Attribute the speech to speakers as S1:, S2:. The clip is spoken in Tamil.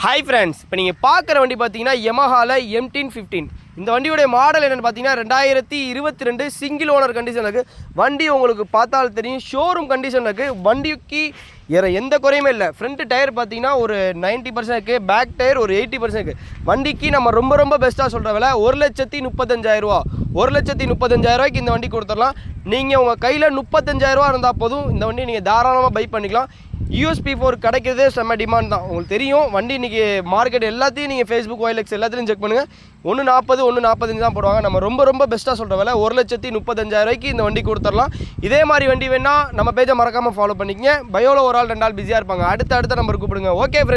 S1: ஹாய் ஃப்ரெண்ட்ஸ், இப்போ நீங்கள் பார்க்குற வண்டி பார்த்தீங்கன்னா யமஹாவில் M1015. இந்த வண்டியோடைய மாடல் என்னென்னு பார்த்தீங்கன்னா 2022 சிங்கிள் ஓனர் கண்டிஷன் இருக்குது. வண்டி உங்களுக்கு பார்த்தால் தெரியும், ஷோரூம் கண்டிஷன் இருக்குது. வண்டிக்கு வேறு எந்த குறையுமே இல்லை. ஃப்ரண்ட் டயர் பார்த்தீங்கன்னா ஒரு 90% இருக்குது, பேக் டயர் ஒரு 80% இருக்குது. வண்டிக்கு நம்ம ரொம்ப பெஸ்ட்டாக சொல்கிற விலை 1,35,000. 1,35,000 இந்த வண்டி கொடுத்துடலாம். நீங்கள் உங்கள் கையில் 35,000 இருந்தால் போதும், இந்த வண்டி நீங்கள் தாராளமாக பை பண்ணிக்கலாம். USP4 கிடைக்கிறதே செம்ம டிமாண்ட் தான். உங்களுக்கு தெரியும், வண்டி இன்றைக்கி மார்க்கெட் எல்லாத்தையும் நீங்கள் ஃபேஸ்புக் OLX எல்லாத்துலையும் செக் பண்ணுங்கள். 1,40 1,45 தான் போடுவாங்க. நம்ம ரொம்ப பெஸ்ட்டாக சொல்கிற விலை 1,35,000 இந்த வண்டி கொடுத்துடலாம். இதே மாதிரி வண்டி வேணால் நம்ம பேஜை மறக்காமல் ஃபாலோ பண்ணிக்கங்க. பயோவில் ஒரு ஆள் 2 ஆள் பிஸியாக இருப்பாங்க. அடுத்த நம்பர் கூப்பிடுங்க. Okay friends.